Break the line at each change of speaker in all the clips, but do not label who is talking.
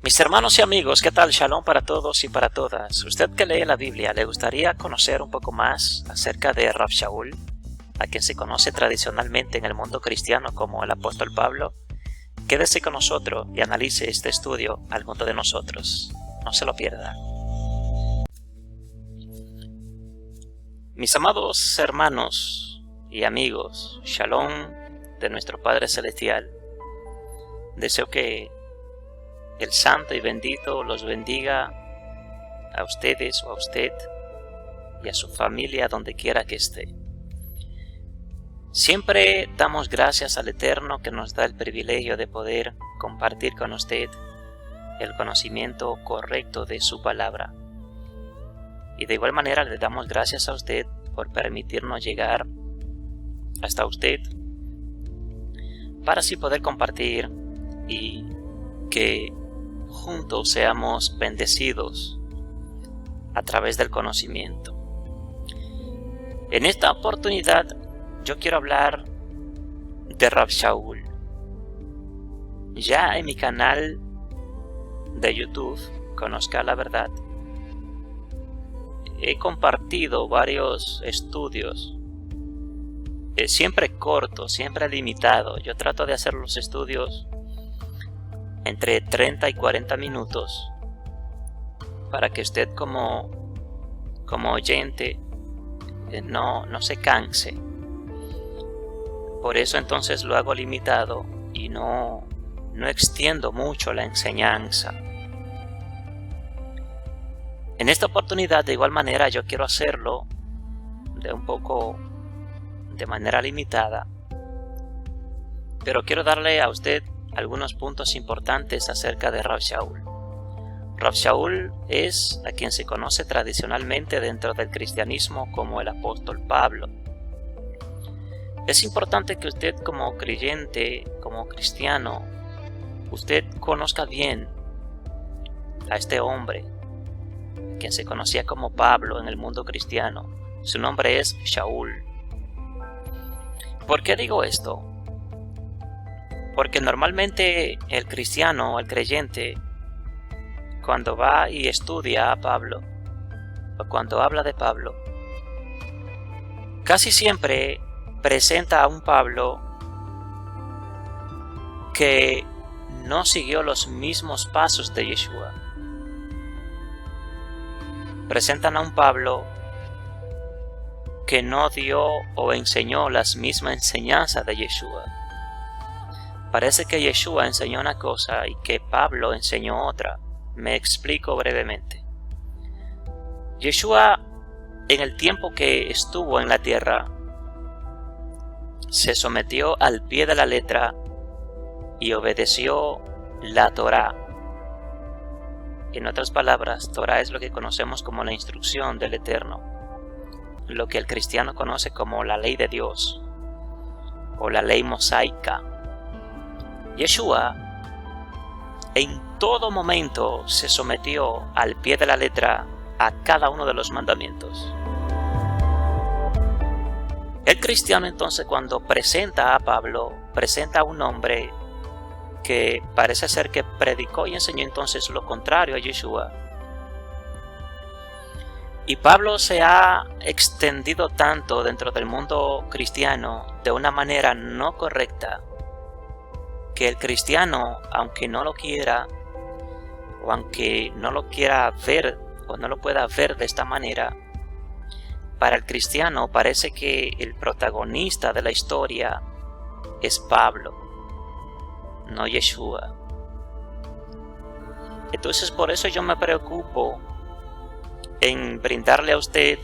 Mis hermanos y amigos, ¿qué tal? Shalom para todos y para todas. Usted que lee la Biblia, ¿le gustaría conocer un poco más acerca de Rav Shaul, a quien se conoce tradicionalmente en el mundo cristiano como el apóstol Pablo? Quédese con nosotros y analice este estudio al junto de nosotros. No se lo pierda. Mis amados hermanos y amigos, Shalom de nuestro Padre Celestial. Deseo que el Santo y Bendito los bendiga a ustedes o a usted y a su familia donde quiera que esté. Siempre damos gracias al Eterno que nos da el privilegio de poder compartir con usted el conocimiento correcto de su palabra. Y de igual manera le damos gracias a usted por permitirnos llegar hasta usted para así poder compartir y que juntos seamos bendecidos a través del conocimiento. En esta oportunidad yo quiero hablar de Rav Shaul. Ya en mi canal de YouTube, Conozca la Verdad, he compartido varios estudios, siempre cortos, siempre limitados. Yo trato de hacer los estudios entre 30 y 40 minutos para que usted como oyente no se canse. Por eso entonces lo hago limitado y no extiendo mucho la enseñanza. En esta oportunidad, de igual manera, yo quiero hacerlo de manera limitada, pero quiero darle a usted algunos puntos importantes acerca de Rav Shaul. Rav Shaul es a quien se conoce tradicionalmente dentro del cristianismo como el apóstol Pablo. Es importante que usted como creyente, como cristiano, usted conozca bien a este hombre, quien se conocía como Pablo en el mundo cristiano. Su nombre es Shaul. ¿Por qué digo esto? Porque normalmente el cristiano, el creyente, cuando va y estudia a Pablo, o cuando habla de Pablo, casi siempre presenta a un Pablo que no siguió los mismos pasos de Yeshua. Presentan a un Pablo que no dio o enseñó las mismas enseñanzas de Yeshua. Parece que Yeshua enseñó una cosa y que Pablo enseñó otra. Me explico brevemente. Yeshua, en el tiempo que estuvo en la tierra, se sometió al pie de la letra y obedeció la Torá. En otras palabras, Torá es lo que conocemos como la instrucción del Eterno, lo que el cristiano conoce como la ley de Dios o la ley mosaica. Yeshua en todo momento se sometió al pie de la letra a cada uno de los mandamientos. El cristiano entonces, cuando presenta a Pablo, presenta a un hombre que parece ser que predicó y enseñó entonces lo contrario a Yeshua. Y Pablo se ha extendido tanto dentro del mundo cristiano de una manera no correcta, que el cristiano, aunque no lo quiera, o aunque no lo quiera ver, o no lo pueda ver de esta manera, para el cristiano parece que el protagonista de la historia es Pablo, no Yeshua. Entonces por eso yo me preocupo en brindarle a usted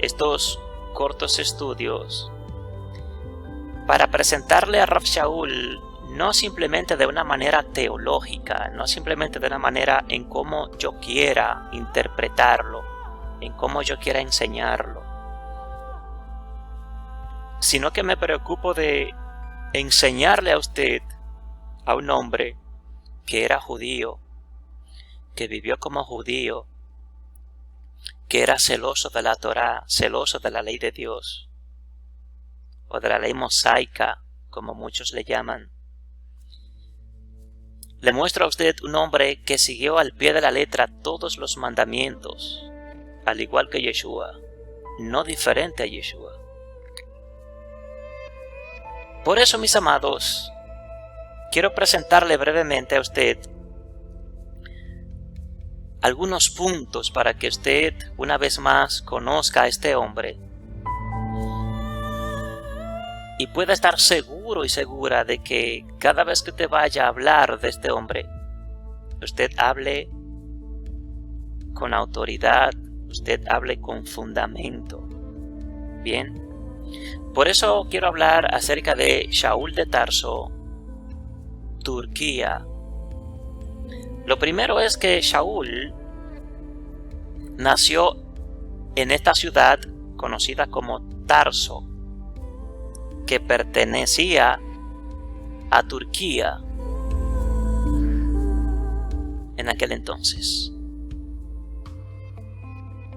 estos cortos estudios para presentarle a Rav Shaul no simplemente de una manera teológica, no simplemente de una manera en cómo yo quiera interpretarlo, en cómo yo quiera enseñarlo, sino que me preocupo de enseñarle a usted a un hombre que era judío, que vivió como judío, que era celoso de la Torá, celoso de la ley de Dios, o de la ley mosaica, como muchos le llaman. le muestro a usted un hombre que siguió al pie de la letra todos los mandamientos, al igual que Yeshua, no diferente a Yeshua. Por eso, mis amados, quiero presentarle brevemente a usted algunos puntos para que usted una vez más conozca a este hombre y pueda estar seguro y segura de que cada vez que usted vaya a hablar de este hombre, usted hable con autoridad, usted hable con fundamento. Bien, por eso quiero hablar acerca de Shaul de Tarso, Turquía. Lo primero es que Shaul nació en esta ciudad conocida como Tarso, que pertenecía a Turquía en aquel entonces.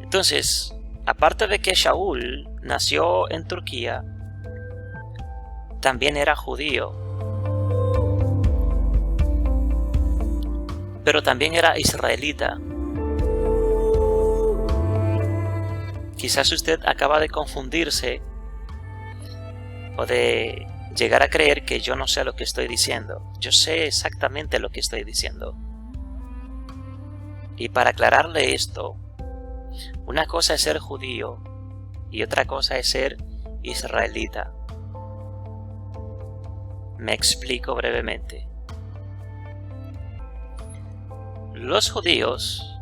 Entonces, aparte de que Shaul nació en Turquía, también era judío, pero también era israelita. Quizás usted acaba de confundirse o de llegar a creer que yo no sé lo que estoy diciendo. Yo sé exactamente lo que estoy diciendo. Y para aclararle esto, una cosa es ser judío y otra cosa es ser israelita. Me explico brevemente. Los judíos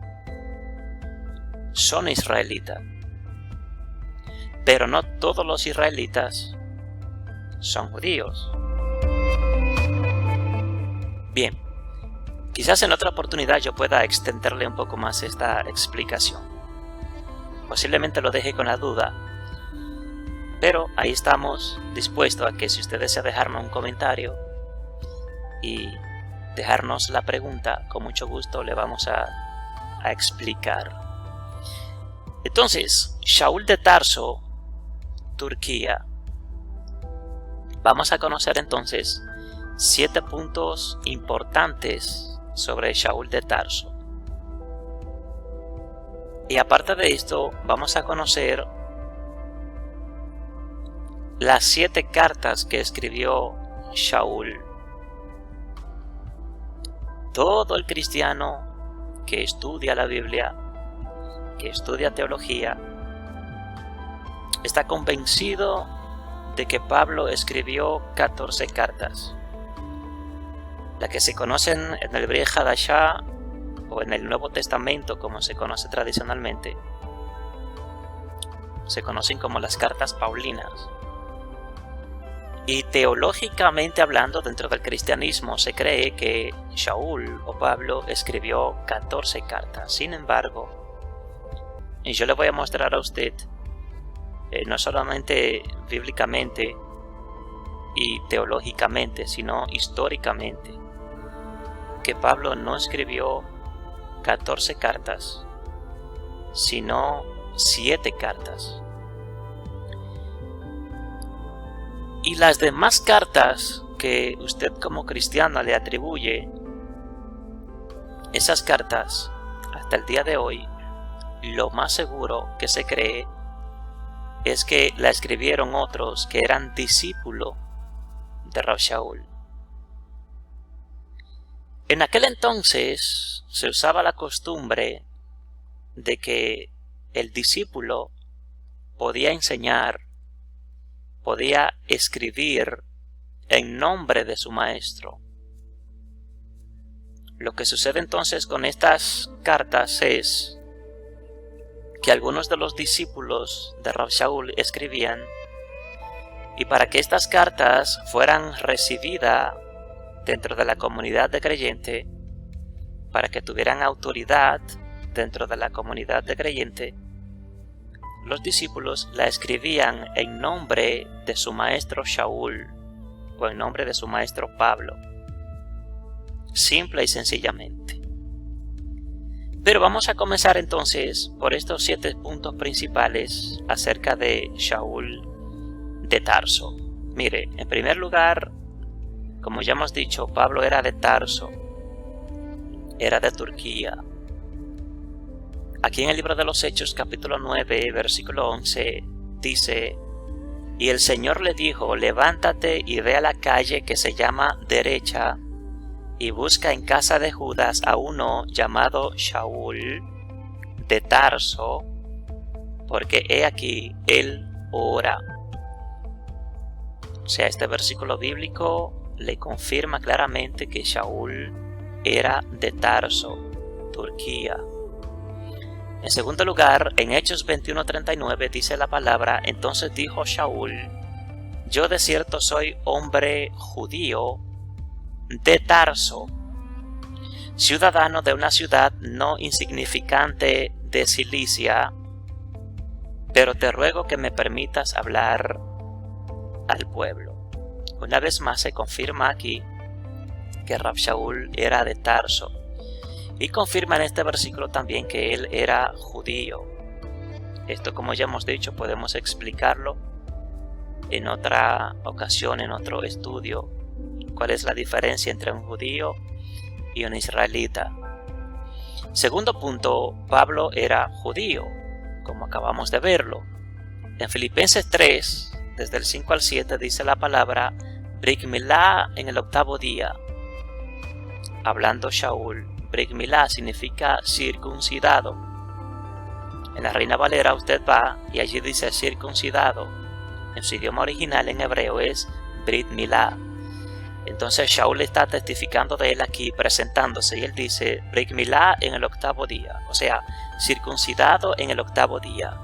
son israelitas, pero no todos los israelitas son judíos. Bien, quizás en otra oportunidad yo pueda extenderle un poco más esta explicación. Posiblemente lo deje con la duda, pero ahí estamos dispuestos a que si usted desea dejarme un comentario y dejarnos la pregunta, con mucho gusto le vamos a explicar. Entonces, Shaul de Tarso, Turquía. Vamos a conocer entonces 7 puntos importantes sobre Shaul de Tarso. Y aparte de esto, vamos a conocer las 7 cartas que escribió Shaul. Todo el cristiano que estudia la Biblia, que estudia teología, está convencido de que Pablo escribió 14 cartas, las que se conocen en el Brit Hadashah o en el Nuevo Testamento, como se conoce tradicionalmente. Se conocen como las cartas paulinas. Y teológicamente hablando, dentro del cristianismo se cree que Shaul o Pablo escribió 14 cartas. Sin embargo, y yo le voy a mostrar a usted, no solamente bíblicamente y teológicamente, sino históricamente, que Pablo no escribió 14 cartas, sino 7 cartas. Y las demás cartas que usted como cristiano le atribuye, esas cartas, hasta el día de hoy, lo más seguro que se cree es que la escribieron otros que eran discípulos de Rav Shaul. En aquel entonces se usaba la costumbre de que el discípulo podía enseñar, podía escribir en nombre de su maestro. Lo que sucede entonces con estas cartas es que algunos de los discípulos de Rav Shaul escribían, y para que estas cartas fueran recibidas dentro de la comunidad de creyente, para que tuvieran autoridad dentro de la comunidad de creyente, los discípulos la escribían en nombre de su maestro Shaul o en nombre de su maestro Pablo, simple y sencillamente. Pero vamos a comenzar entonces por estos 7 puntos principales acerca de Shaul de Tarso. Mire, en primer lugar, como ya hemos dicho, Pablo era de Tarso. era de Turquía. Aquí en el libro de los Hechos, capítulo 9, versículo 11, dice: y el Señor le dijo: levántate y ve a la calle que se llama Derecha, y busca en casa de Judas a uno llamado Shaul de Tarso, porque he aquí, él ora. O sea, este versículo bíblico le confirma claramente que Shaul era de Tarso, Turquía. En segundo lugar, en Hechos 21:39 dice la palabra: entonces dijo Shaul: yo de cierto soy hombre judío de Tarso, ciudadano de una ciudad no insignificante de Cilicia, pero te ruego que me permitas hablar al pueblo. Una vez más se confirma aquí que Rab Shaul era de Tarso, y confirma en este versículo también que él era judío. Esto, como ya hemos dicho, podemos explicarlo en otra ocasión, en otro estudio, cuál es la diferencia entre un judío y un israelita. Segundo punto, Pablo era judío, como acabamos de verlo. En Filipenses 3, desde el 5 al 7, dice la palabra: Brit Milá en el octavo día. Hablando Shaul, Brit Milá significa circuncidado. En la Reina Valera usted va y allí dice circuncidado. En su idioma original en hebreo es Brit Milá. Entonces Shaul está testificando de él aquí, presentándose, y él dice Brit Milá en el octavo día, o sea, circuncidado en el octavo día.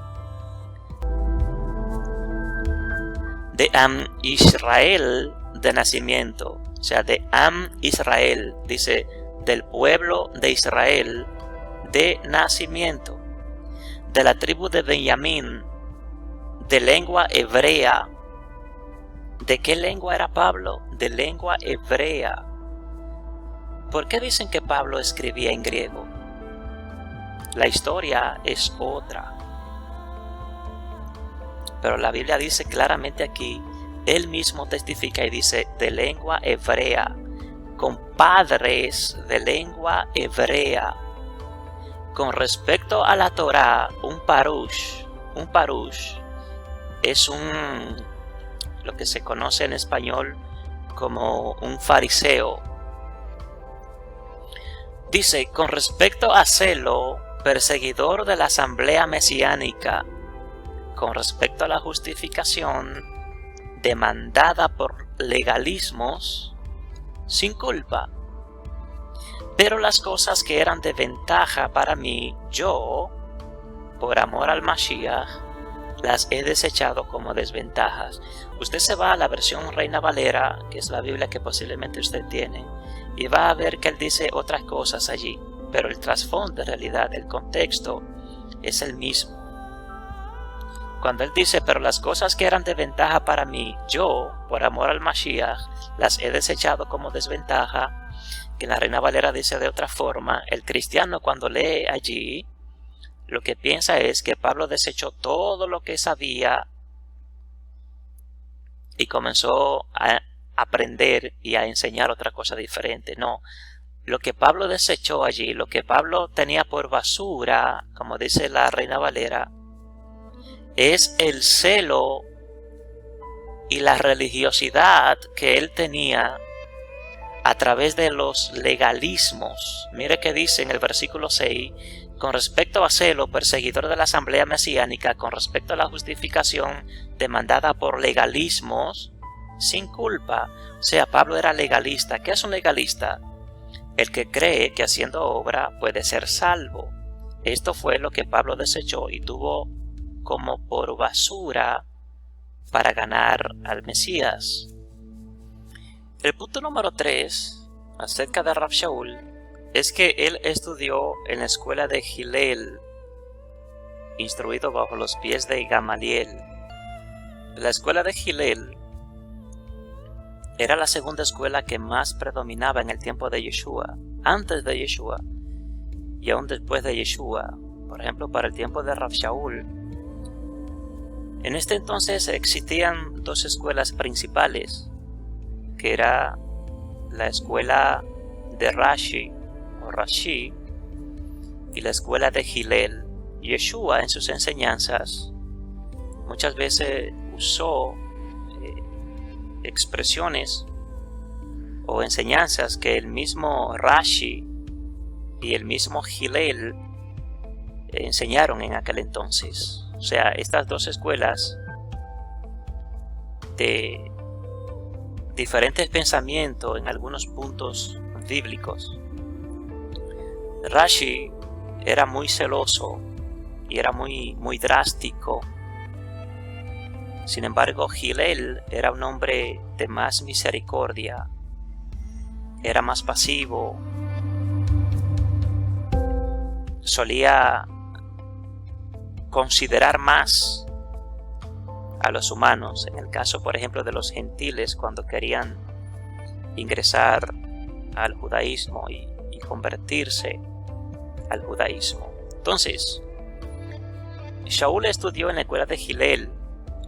De Am Israel de nacimiento, o sea, de Am Israel, dice del pueblo de Israel de nacimiento, de la tribu de Benjamín, de lengua hebrea. ¿De qué lengua era Pablo? De lengua hebrea. ¿Por qué dicen que Pablo escribía en griego? La historia es otra. Pero la Biblia dice claramente aquí, él mismo testifica y dice de lengua hebrea, con padres de lengua hebrea. Con respecto a la Torá, un parush es lo que se conoce en español como un fariseo. Dice, con respecto a Celo, perseguidor de la asamblea mesiánica, con respecto a la justificación demandada por legalismos, sin culpa. Pero las cosas que eran de ventaja para mí, yo, por amor al Mashiach, las he desechado como desventajas. Usted se va a la versión Reina Valera, que es la Biblia que posiblemente usted tiene, y va a ver que él dice otras cosas allí, pero el trasfondo, en realidad, el contexto es el mismo. Cuando él dice, pero las cosas que eran de ventaja para mí, yo, por amor al Mashiach, las he desechado como desventaja, que la Reina Valera dice de otra forma, el cristiano cuando lee allí, lo que piensa es que Pablo desechó todo lo que sabía y comenzó a aprender y a enseñar otra cosa diferente. No, lo que Pablo desechó allí, lo que Pablo tenía por basura, como dice la Reina Valera, es el celo y la religiosidad que él tenía a través de los legalismos. Mire que dice en el versículo 6, con respecto a Celo, perseguidor de la asamblea mesiánica, con respecto a la justificación demandada por legalismos, sin culpa. O sea, Pablo era legalista. ¿Qué es un legalista? El que cree que haciendo obra puede ser salvo. Esto fue lo que Pablo desechó y tuvo como por basura para ganar al Mesías. El punto número 3 acerca de Rab Shaul es que él estudió en la escuela de Hillel, instruido bajo los pies de Gamaliel. La escuela de Hillel era la segunda escuela que más predominaba en el tiempo de Yeshua, antes de Yeshua y aún después de Yeshua. Por ejemplo, para el tiempo de Rab Shaul, en este entonces existían dos escuelas principales, que era la escuela de Rashi o Rashi y la escuela de Hillel. Yeshua en sus enseñanzas muchas veces usó expresiones o enseñanzas que el mismo Rashi y el mismo Hillel enseñaron en aquel entonces. O sea, estas dos escuelas de diferentes pensamientos en algunos puntos bíblicos. Rashi era muy celoso y era muy drástico. Sin embargo, Hillel era un hombre de más misericordia, era más pasivo, solía considerar más a los humanos, en el caso por ejemplo de los gentiles cuando querían ingresar al judaísmo y convertirse al judaísmo. Entonces, Shaul estudió en la escuela de Hillel,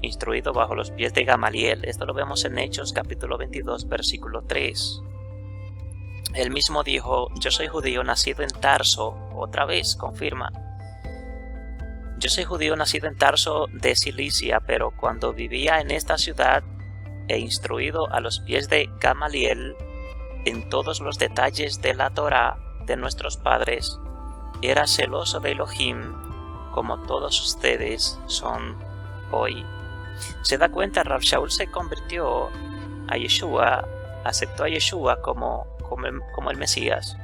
instruido bajo los pies de Gamaliel. Esto lo vemos en Hechos capítulo 22 versículo 3. Él mismo dijo: yo soy judío nacido en Tarso. Otra vez confirma: yo soy judío nacido en Tarso de Cilicia, pero cuando vivía en esta ciudad e instruido a los pies de Gamaliel en todos los detalles de la Torá de nuestros padres, era celoso de Elohim como todos ustedes son hoy. Se da cuenta, Rav Shaul se convirtió a Yeshua, aceptó a Yeshua como el Mesías,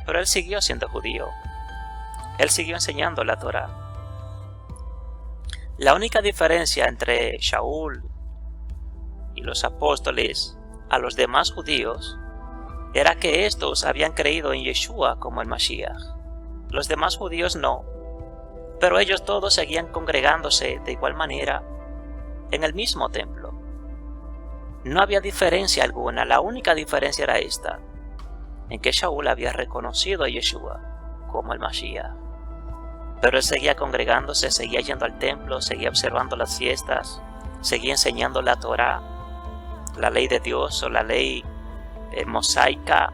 pero él siguió siendo judío. Él siguió enseñando la Torá. La única diferencia entre Shaul y los apóstoles a los demás judíos era que estos habían creído en Yeshua como el Mashiach. Los demás judíos no, pero ellos todos seguían congregándose de igual manera en el mismo templo. No había diferencia alguna. La única diferencia era esta, en que Shaul había reconocido a Yeshua como el Mashiach. Pero él seguía congregándose, seguía yendo al templo, seguía observando las fiestas, seguía enseñando la Torá, la ley de Dios o la ley mosaica,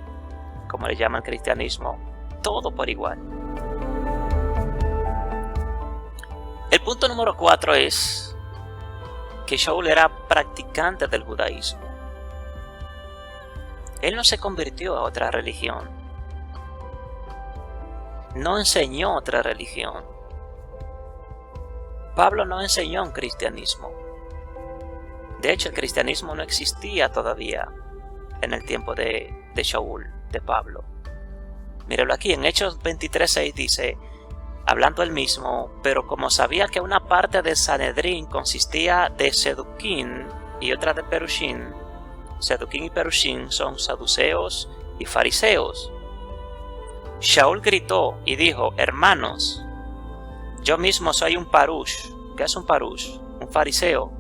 como le llama el cristianismo, todo por igual. El punto número 4 es que Shaul era practicante del judaísmo. Él no se convirtió a otra religión. No enseñó otra religión. Pablo no enseñó un cristianismo. De hecho, el cristianismo no existía todavía en el tiempo de Shaul, de Pablo. Míralo aquí, en Hechos 23:6 dice, hablando él mismo: pero como sabía que una parte del Sanedrín consistía de Seduquín y otra de Perushín. Seduquín y Perushín son saduceos y fariseos. Shaul gritó y dijo: hermanos, yo mismo soy un parush. ¿Qué es un parush? Un fariseo.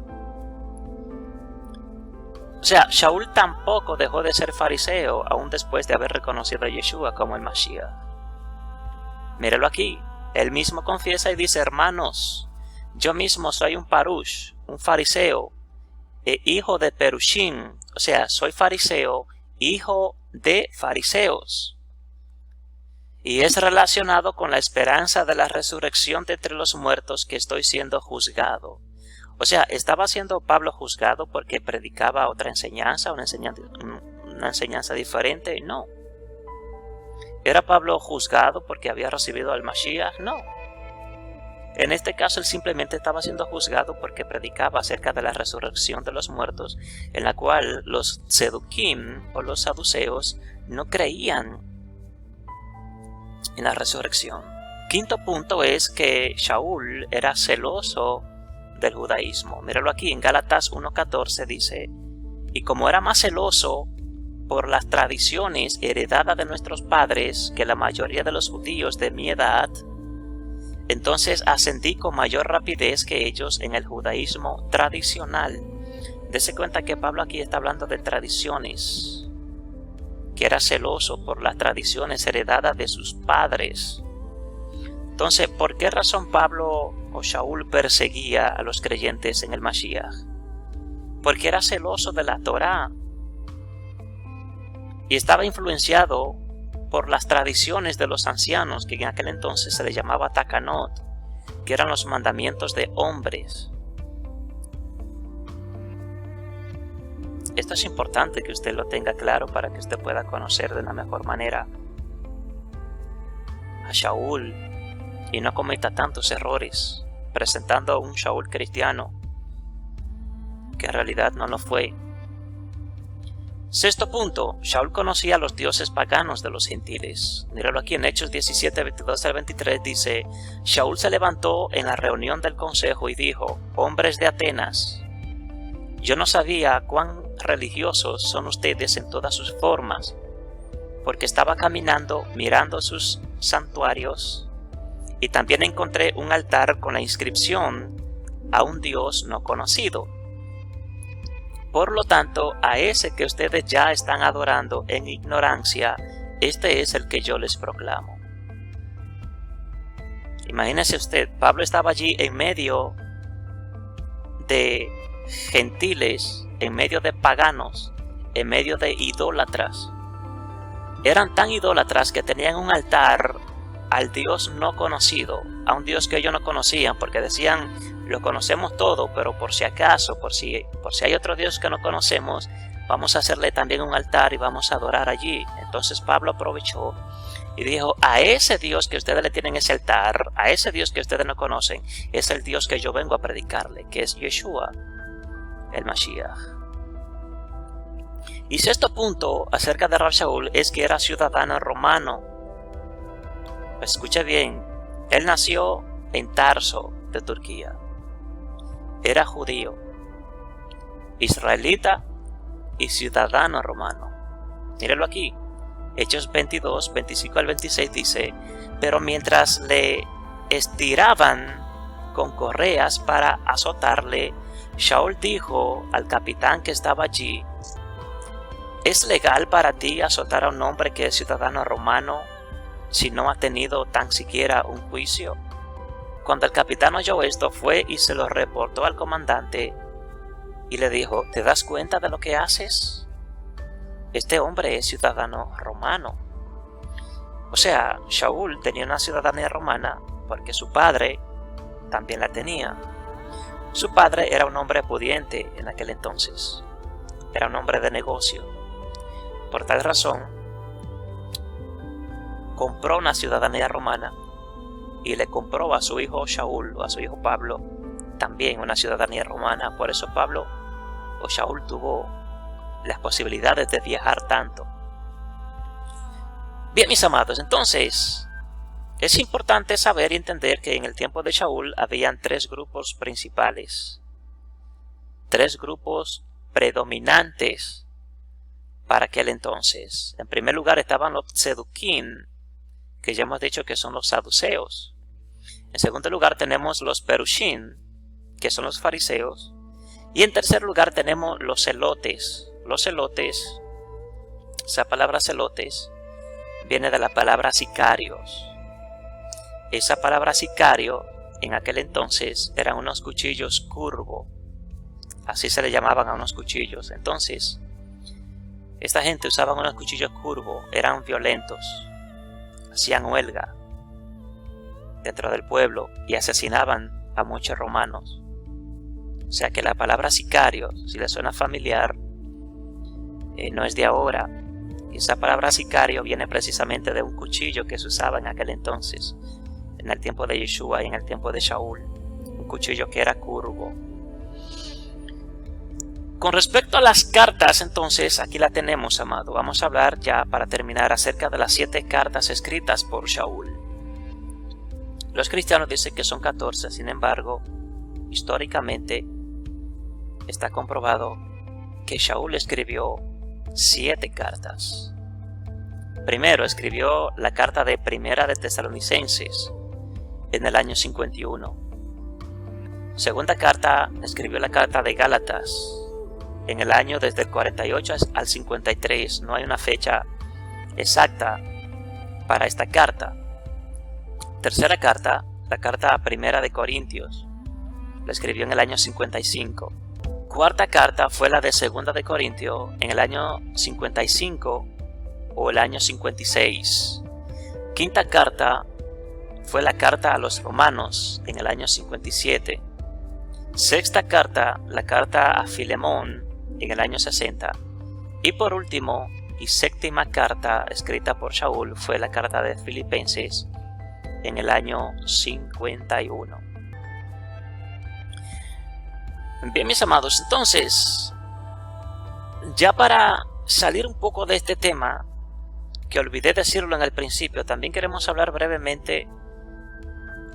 O sea, Shaul tampoco dejó de ser fariseo aún después de haber reconocido a Yeshua como el Mashiach. Míralo aquí. Él mismo confiesa y dice: hermanos, yo mismo soy un parush, un fariseo, e hijo de Perushim. O sea, soy fariseo, hijo de fariseos. Y es relacionado con la esperanza de la resurrección de entre los muertos que estoy siendo juzgado. O sea, ¿estaba siendo Pablo juzgado porque predicaba otra enseñanza, una enseñanza diferente? No. ¿Era Pablo juzgado porque había recibido al Mashiach? No. En este caso, él simplemente estaba siendo juzgado porque predicaba acerca de la resurrección de los muertos, en la cual los seduquim o los saduceos no creían en la resurrección. Quinto punto es que Shaul era celoso del judaísmo. Míralo aquí, en Gálatas 1:14 dice: y como era más celoso por las tradiciones heredadas de nuestros padres que la mayoría de los judíos de mi edad, entonces ascendí con mayor rapidez que ellos en el judaísmo tradicional. Dese cuenta que Pablo aquí está hablando de tradiciones, que era celoso por las tradiciones heredadas de sus padres. Entonces, ¿por qué razón Pablo o Shaul perseguía a los creyentes en el Mashiach? Porque era celoso de la Torá y estaba influenciado por las tradiciones de los ancianos, que en aquel entonces se les llamaba Takanot, que eran los mandamientos de hombres. Esto es importante que usted lo tenga claro para que usted pueda conocer de la mejor manera a Shaul y no cometa tantos errores presentando a un Shaul cristiano que en realidad no lo fue. Sexto punto, Shaul conocía a los dioses paganos de los gentiles. Míralo aquí en Hechos 17, 22 al 23, dice: Shaul se levantó en la reunión del consejo y dijo: hombres de Atenas, yo no sabía cuán religiosos son ustedes en todas sus formas, porque estaba caminando mirando sus santuarios y también encontré un altar con la inscripción a un Dios no conocido. Por lo tanto, a ese que ustedes ya están adorando en ignorancia, este es el que yo les proclamo. Imagínese usted, Pablo estaba allí en medio de gentiles, en medio de paganos, en medio de idólatras. Eran tan idólatras que tenían un altar al Dios no conocido, a un Dios que ellos no conocían, porque decían: lo conocemos todo, pero por si acaso, por si hay otro Dios que no conocemos, vamos a hacerle también un altar y vamos a adorar allí. Entonces Pablo aprovechó y dijo: a ese Dios que ustedes le tienen ese altar, a ese Dios que ustedes no conocen, es el Dios que yo vengo a predicarle, que es Yeshua, el Mashiach. Y sexto punto acerca de Rav Shaul es que era ciudadano romano. Escuche bien, él nació en Tarso de Turquía. Era judío, israelita y ciudadano romano. Míralo aquí, Hechos 22, 25 al 26 dice: pero mientras le estiraban con correas para azotarle, Shaul dijo al capitán que estaba allí: ¿es legal para ti azotar a un hombre que es ciudadano romano si no ha tenido tan siquiera un juicio? Cuando el capitán oyó esto, fue y se lo reportó al comandante y le dijo: ¿te das cuenta de lo que haces? Este hombre es ciudadano romano. O sea, Shaul tenía una ciudadanía romana porque su padre también la tenía. Su padre era un hombre pudiente en aquel entonces. Era un hombre de negocio. Por tal razón, compró una ciudadanía romana y le compró a su hijo Shaul o a su hijo Pablo también una ciudadanía romana. Por eso Pablo o Shaul tuvo las posibilidades de viajar tanto. Bien, mis amados, entonces es importante saber y entender que en el tiempo de Shaul habían tres grupos principales, tres grupos predominantes para aquel entonces. En primer lugar estaban los Tzedukim, que ya hemos dicho que son los saduceos. En segundo lugar tenemos los Perushim, que son los fariseos. Y en tercer lugar tenemos los celotes. Los celotes, esa palabra celotes, viene de la palabra sicarios. Esa palabra sicario en aquel entonces eran unos cuchillos curvos. Así se le llamaban a unos cuchillos. Entonces, esta gente usaba unos cuchillos curvos, eran violentos, hacían huelga dentro del pueblo y asesinaban a muchos romanos. O sea que la palabra sicario, si le suena familiar, no es de ahora. Y esa palabra sicario viene precisamente de un cuchillo que se usaba en aquel entonces, en el tiempo de Yeshua y en el tiempo de Shaul. Un cuchillo que era curvo. Con respecto a las cartas, entonces, aquí la tenemos, amado. Vamos a hablar ya para terminar acerca de las 7 cartas escritas por Shaul. Los cristianos dicen que son 14, sin embargo, históricamente está comprobado que Shaul escribió 7 cartas. Primero escribió la carta de Primera de Tesalonicenses en el año 51. Segunda carta, escribió la carta de Gálatas en el año desde el 48 al 53. No hay una fecha exacta para esta carta. Tercera carta, la carta Primera de Corintios, la escribió en el año 55. Cuarta carta fue la de Segunda de Corintios en el año 55 o el año 56. Quinta carta fue la carta a los romanos en el año 57. Sexta carta, la carta a Filemón en el año 60. Y por último y séptima carta escrita por Shaul fue la carta de Filipenses en el año 51. Bien, mis amados, entonces, ya para salir un poco de este tema, que olvidé decirlo en el principio, también queremos hablar brevemente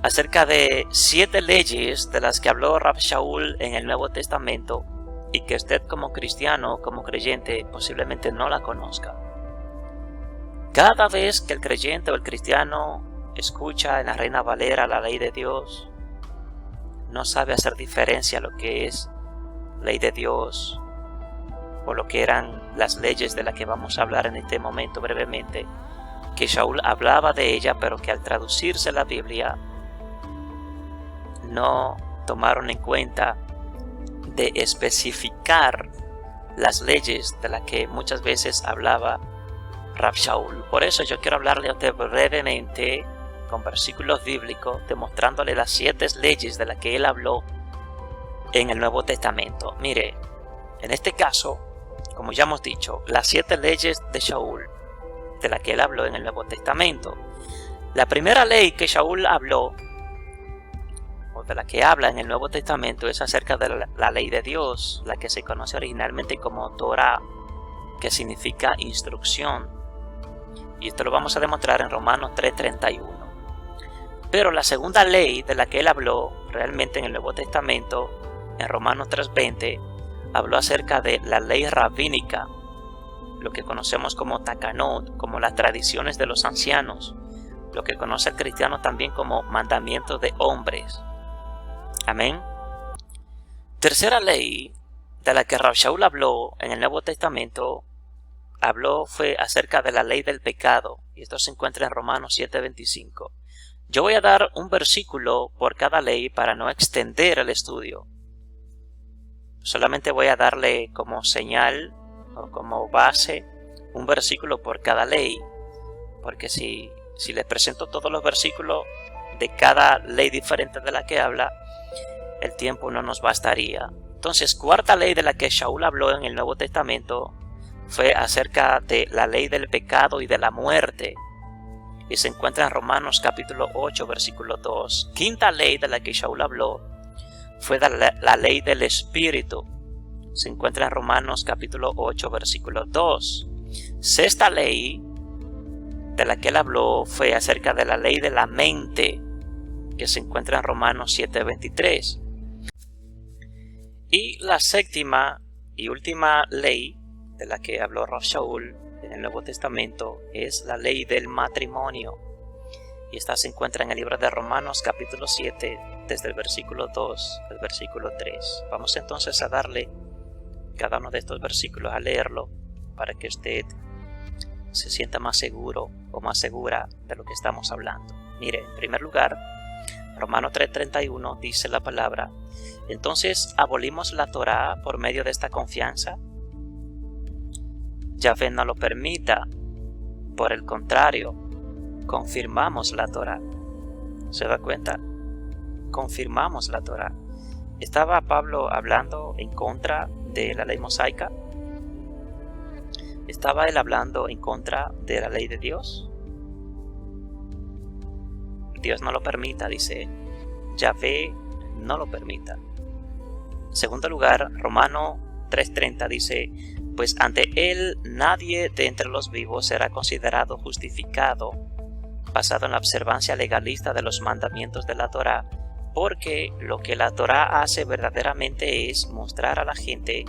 acerca de 7 leyes de las que habló Rav Shaul en el Nuevo Testamento y que usted como cristiano, como creyente, posiblemente no la conozca. Cada vez que el creyente o el cristiano escucha en la Reina Valera la ley de Dios, no sabe hacer diferencia a lo que es ley de Dios o lo que eran las leyes de las que vamos a hablar en este momento brevemente, que Shaul hablaba de ella, pero que al traducirse la Biblia no tomaron en cuenta de especificar las leyes de las que muchas veces hablaba Rav Shaul. Por eso yo quiero hablarle a usted brevemente con versículos bíblicos demostrándole las 7 leyes de las que él habló en el Nuevo Testamento. Mire, en este caso, como ya hemos dicho, las 7 leyes de Shaul de las que él habló en el Nuevo Testamento. La primera ley que Shaul habló, o de la que habla en el Nuevo Testamento, es acerca de la ley de Dios, la que se conoce originalmente como Torah, que significa instrucción. Y esto lo vamos a demostrar en Romanos 3:31. Pero la segunda ley de la que él habló realmente en el Nuevo Testamento, en Romanos 3:20, habló acerca de la ley rabínica, lo que conocemos como takanot, como las tradiciones de los ancianos, lo que conoce el cristiano también como mandamientos de hombres. Amén. Tercera ley de la que Rav Shaul habló en el Nuevo Testamento, fue acerca de la ley del pecado, y esto se encuentra en Romanos 7:25. Yo voy a dar un versículo por cada ley para no extender el estudio. Solamente voy a darle como señal o como base un versículo por cada ley, porque si les presento todos los versículos de cada ley diferente de la que habla, el tiempo no nos bastaría. Entonces, cuarta ley de la que Shaul habló en el Nuevo Testamento fue acerca de la ley del pecado y de la muerte, y se encuentra en Romanos capítulo 8 versículo 2. Quinta ley de la que Shaul habló fue la ley del Espíritu, se encuentra en Romanos capítulo 8 versículo 2. Sexta ley de la que él habló fue acerca de la ley de la mente, que se encuentra en Romanos 7:23. Y la séptima y última ley de la que habló Rav Shaul en el Nuevo Testamento es la ley del matrimonio, y esta se encuentra en el libro de Romanos capítulo 7 desde el versículo 2 al versículo 3. Vamos entonces a darle cada uno de estos versículos, a leerlo para que usted se sienta más seguro o más segura de lo que estamos hablando. Mire, en primer lugar, Romanos 3:31 dice la palabra: entonces abolimos la Torá por medio de esta confianza. Yahvé no lo permita, por el contrario, confirmamos la Torá. ¿Se da cuenta? Confirmamos la Torá. ¿Estaba Pablo hablando en contra de la ley mosaica? ¿Estaba él hablando en contra de la ley de Dios? Dios no lo permita, dice. Yahvé no lo permita. En segundo lugar, Romano 3:30 dice: pues ante él nadie de entre los vivos será considerado justificado, basado en la observancia legalista de los mandamientos de la Torá, porque lo que la Torá hace verdaderamente es mostrar a la gente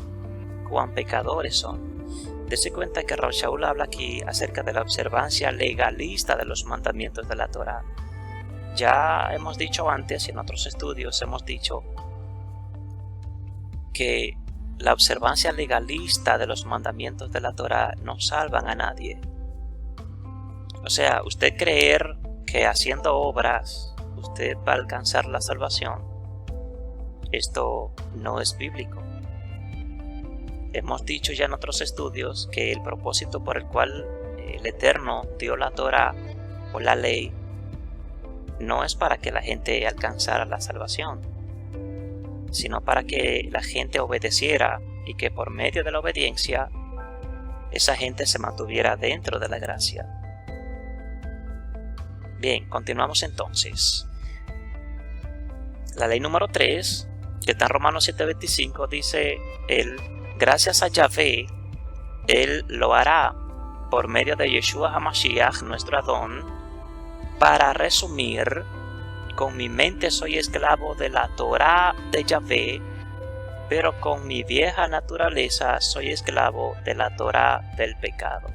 cuán pecadores son. Dese cuenta que Rav Shaul habla aquí acerca de la observancia legalista de los mandamientos de la Torá. Ya hemos dicho antes, y en otros estudios hemos dicho, que la observancia legalista de los mandamientos de la Torá no salvan a nadie. O sea, usted creer que haciendo obras usted va a alcanzar la salvación, esto no es bíblico. Hemos dicho ya en otros estudios que el propósito por el cual el Eterno dio la Torá o la ley no es para que la gente alcanzara la salvación, sino para que la gente obedeciera y que por medio de la obediencia esa gente se mantuviera dentro de la gracia. Bien, continuamos entonces. La ley número 3, que está en Romanos 7:25, dice: gracias a Yahvé, Él lo hará por medio de Yeshua HaMashiach, nuestro Adón. Para resumir, con mi mente soy esclavo de la Torá de Yahvé, pero con mi vieja naturaleza soy esclavo de la Torá del pecado.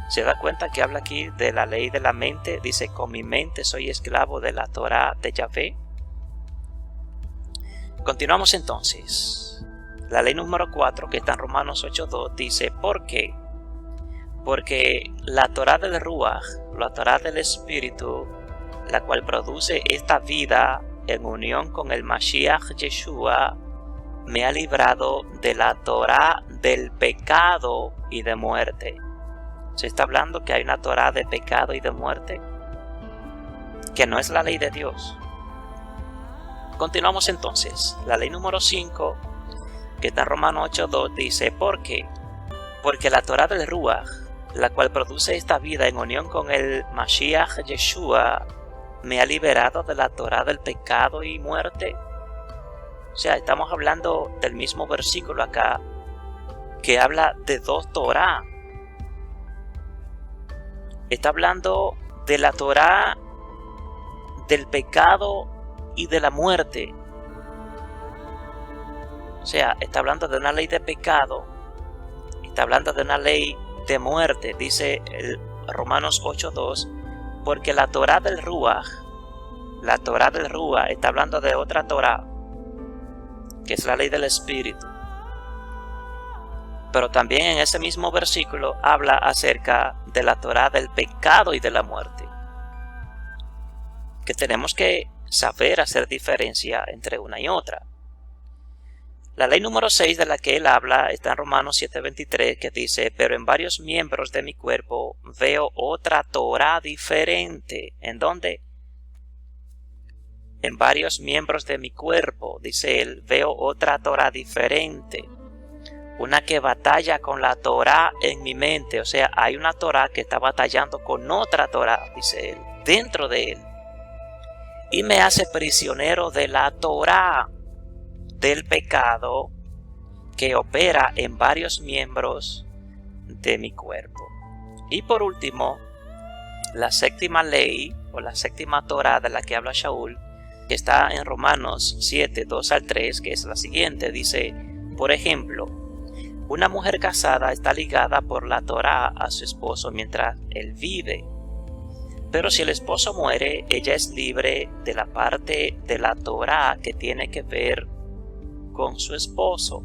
¿Se da cuenta que habla aquí de la ley de la mente? Dice: con mi mente soy esclavo de la Torá de Yahvé. Continuamos entonces. La ley número 4, que está en Romanos 8:2, dice: ¿por qué? Porque la Torá del Ruach, la Torá del Espíritu, la cual produce esta vida en unión con el Mashiach Yeshua, me ha librado de la Torá del pecado y de muerte. Se está hablando que hay una Torá de pecado y de muerte, que no es la ley de Dios. Continuamos entonces. La ley número 5, que está en Romanos 8:2, dice: ¿por qué? Porque la Torá del Ruach, la cual produce esta vida en unión con el Mashiach Yeshua, me ha liberado de la Torá del pecado y muerte. O sea, estamos hablando del mismo versículo acá, que habla de dos Torá. Está hablando de la Torá del pecado y de la muerte. O sea, está hablando de una ley de pecado, está hablando de una ley de muerte. Dice el Romanos 8:2, porque la Torá del Ruach está hablando de otra Torá, que es la ley del Espíritu. Pero también en ese mismo versículo habla acerca de la Torá del pecado y de la muerte, que tenemos que saber hacer diferencia entre una y otra. La ley número 6 de la que él habla está en Romanos 7:23, que dice: pero en varios miembros de mi cuerpo veo otra Torá diferente. ¿En dónde? En varios miembros de mi cuerpo, dice él, veo otra Torá diferente. Una que batalla con la Torá en mi mente. O sea, hay una Torá que está batallando con otra Torá, dice él, dentro de él. Y me hace prisionero de la Torá del pecado que opera en varios miembros de mi cuerpo. Y por último, la séptima ley o la séptima Torá de la que habla Shaul, que está en Romanos 7:2-3, que es la siguiente. Dice: por ejemplo, una mujer casada está ligada por la Torá a su esposo mientras él vive. Pero si el esposo muere, ella es libre de la parte de la Torá que tiene que ver con su esposo.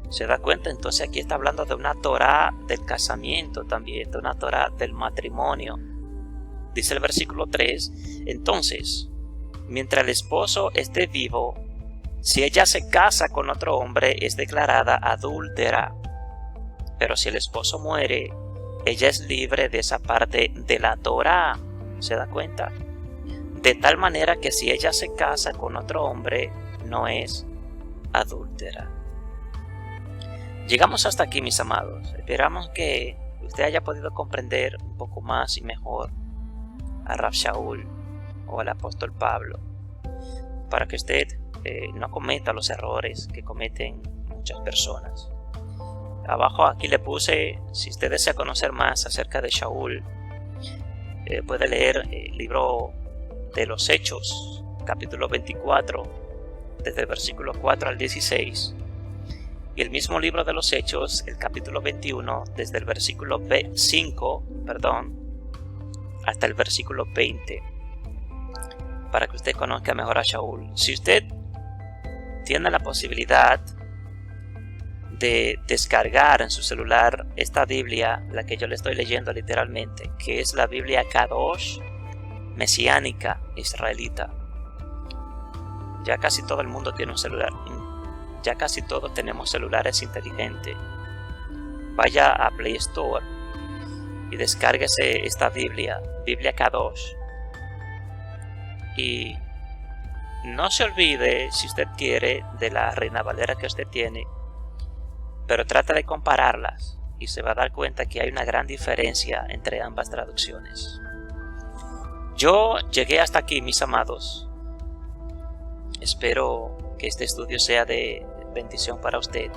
¿Se da cuenta? Entonces aquí está hablando de una Torá del casamiento también, de una Torá del matrimonio. Dice el versículo 3, entonces, mientras el esposo esté vivo, si ella se casa con otro hombre, es declarada adúltera. Pero si el esposo muere, ella es libre de esa parte de la Torá. ¿Se da cuenta? De tal manera que si ella se casa con otro hombre, no es adúltera. Llegamos hasta aquí, mis amados. Esperamos que usted haya podido comprender un poco más y mejor a Rav Shaul o al apóstol Pablo, para que usted no cometa los errores que cometen muchas personas. Abajo aquí le puse, si usted desea conocer más acerca de Shaul, puede leer el libro de los Hechos, capítulo 24, desde el versículo 4 al 16, y el mismo libro de los Hechos, el capítulo 21, desde el versículo 5, hasta el versículo 20, para que usted conozca mejor a Shaul. Si usted tiene la posibilidad de descargar en su celular esta Biblia, la que yo le estoy leyendo literalmente, que es la Biblia Kadosh mesiánica israelita. Ya casi todo el mundo tiene un celular, ya casi todos tenemos celulares inteligentes. Vaya a Play Store y descárguese esta Biblia Kadosh. Y no se olvide, si usted quiere, de la Reina Valera que usted tiene, pero trata de compararlas y se va a dar cuenta que hay una gran diferencia entre ambas traducciones. Yo llegué hasta aquí, mis amados. Espero que este estudio sea de bendición para usted.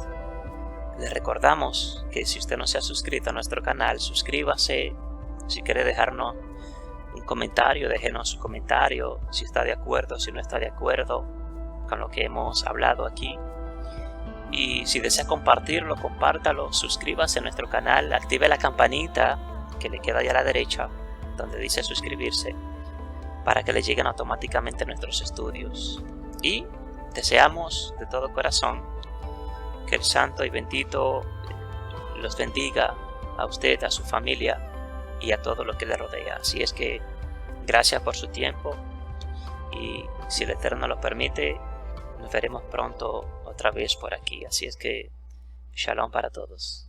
Le recordamos que si usted no se ha suscrito a nuestro canal, suscríbase. Si quiere dejarnos un comentario, déjenos su comentario, si está de acuerdo, si no está de acuerdo con lo que hemos hablado aquí. Y si desea compartirlo, compártalo, suscríbase a nuestro canal, active la campanita que le queda ahí a la derecha, donde dice suscribirse, para que le lleguen automáticamente nuestros estudios. Y deseamos de todo corazón que el Santo y Bendito los bendiga a usted, a su familia y a todo lo que le rodea. Así es que gracias por su tiempo y si el Eterno lo permite, nos veremos pronto otra vez por aquí. Así es que Shalom para todos.